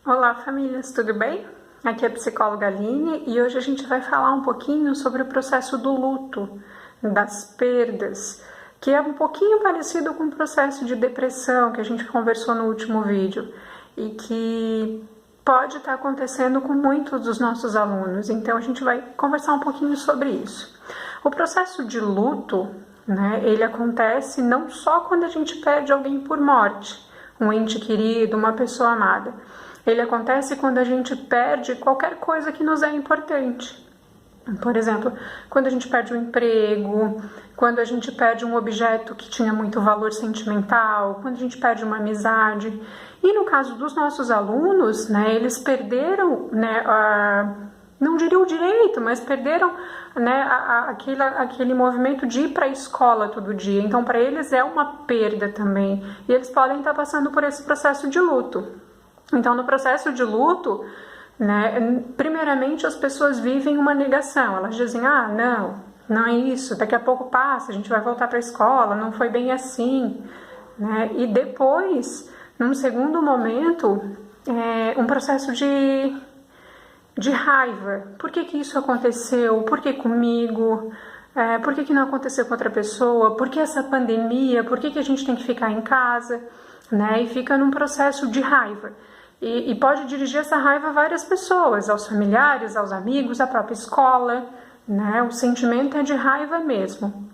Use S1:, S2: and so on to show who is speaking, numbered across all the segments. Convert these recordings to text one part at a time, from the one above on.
S1: Olá, famílias, tudo bem? Aqui é a psicóloga Aline e hoje a gente vai falar um pouquinho sobre o processo do luto, das perdas, que é um pouquinho parecido com o processo de depressão que a gente conversou no último vídeo e que pode estar acontecendo com muitos dos nossos alunos. Então a gente vai conversar um pouquinho sobre isso. O processo de luto, ele acontece não só quando a gente perde alguém por morte, um ente querido, uma pessoa amada. Ele acontece quando a gente perde qualquer coisa que nos é importante. Por exemplo, quando a gente perde um emprego, quando a gente perde um objeto que tinha muito valor sentimental, quando a gente perde uma amizade. E no caso dos nossos alunos, eles perderam, não diria o direito, mas perderam aquele movimento de ir para a escola todo dia. Então, para eles é uma perda também. E eles podem estar passando por esse processo de luto. Então, no processo de luto, primeiramente as pessoas vivem uma negação. Elas dizem, não é isso, daqui a pouco passa, a gente vai voltar para a escola, não foi bem assim. E depois, num segundo momento, um processo de raiva. Por que isso aconteceu? Por que comigo? Por que não aconteceu com outra pessoa? Por que essa pandemia? Por que a gente tem que ficar em casa? E fica num processo de raiva. E pode dirigir essa raiva a várias pessoas, aos familiares, aos amigos, à própria escola. O sentimento é de raiva mesmo.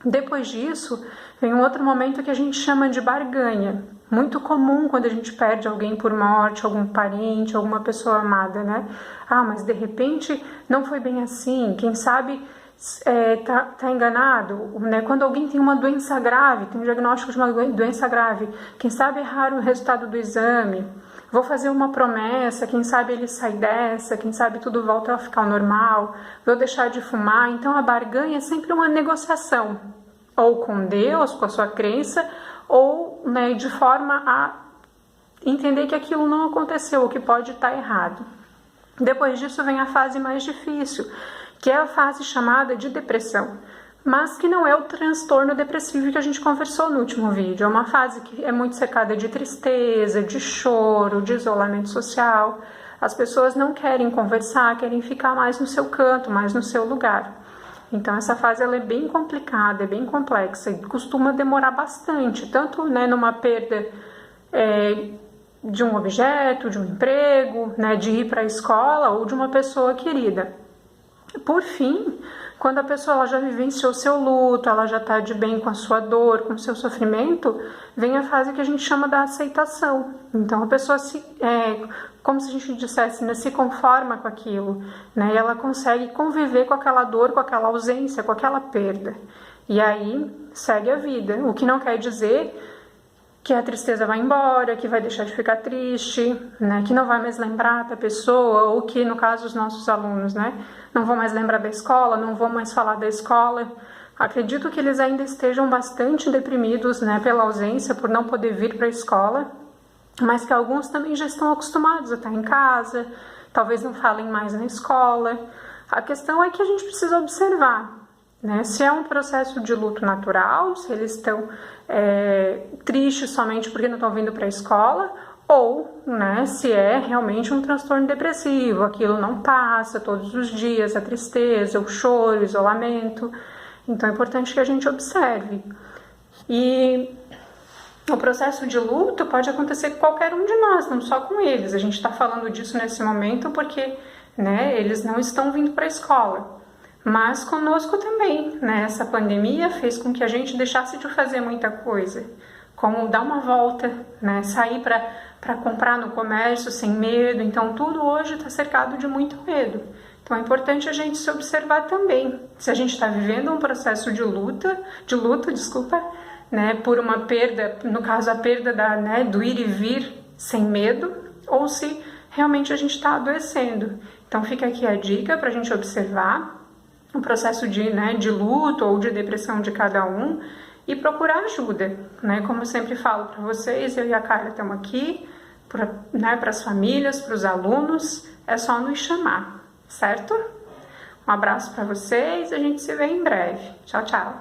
S1: Depois disso, vem um outro momento que a gente chama de barganha. Muito comum quando a gente perde alguém por morte, algum parente, alguma pessoa amada, mas de repente não foi bem assim, quem sabe tá enganado, Quando alguém tem uma doença grave, tem um diagnóstico de uma doença grave, quem sabe errar o resultado do exame, vou fazer uma promessa, quem sabe ele sai dessa, quem sabe tudo volta a ficar normal, vou deixar de fumar. Então a barganha é sempre uma negociação, ou com Deus, com a sua crença, ou de forma a entender que aquilo não aconteceu, ou que pode estar errado. Depois disso vem a fase mais difícil, que é a fase chamada de depressão, mas que não é o transtorno depressivo que a gente conversou no último vídeo. É uma fase que é muito cercada de tristeza, de choro, de isolamento social. As pessoas não querem conversar, querem ficar mais no seu canto, mais no seu lugar. Então essa fase ela é bem complicada, é bem complexa e costuma demorar bastante, tanto numa perda de um objeto, de um emprego, de ir para a escola ou de uma pessoa querida. Por fim, quando a pessoa ela já vivenciou seu luto, ela já está de bem com a sua dor, com o seu sofrimento, vem a fase que a gente chama da aceitação. Então a pessoa como se a gente dissesse, se conforma com aquilo, e ela consegue conviver com aquela dor, com aquela ausência, com aquela perda. E aí segue a vida, o que não quer dizer que a tristeza vai embora, que vai deixar de ficar triste, que não vai mais lembrar da pessoa, ou que, no caso, os nossos alunos, não vão mais lembrar da escola, não vão mais falar da escola. Acredito que eles ainda estejam bastante deprimidos, pela ausência, por não poder vir para a escola, mas que alguns também já estão acostumados a estar em casa, talvez não falem mais na escola. A questão é que a gente precisa observar, se é um processo de luto natural, se eles estão tristes somente porque não estão vindo para a escola, ou se é realmente um transtorno depressivo, aquilo não passa todos os dias, a tristeza, o choro, o isolamento. Então é importante que a gente observe. E o processo de luto pode acontecer com qualquer um de nós, não só com eles. A gente está falando disso nesse momento porque eles não estão vindo para a escola. Mas conosco também, essa pandemia fez com que a gente deixasse de fazer muita coisa, como dar uma volta, sair para comprar no comércio sem medo. Então tudo hoje está cercado de muito medo. Então é importante a gente se observar também, se a gente está vivendo um processo de luto, por uma perda, no caso a perda do ir e vir sem medo, ou se realmente a gente está adoecendo. Então fica aqui a dica para a gente observar o processo de luto ou de depressão de cada um e procurar ajuda, Como eu sempre falo para vocês, eu e a Carla estamos aqui para as famílias, para os alunos, é só nos chamar, certo? Um abraço para vocês, a gente se vê em breve. Tchau, tchau!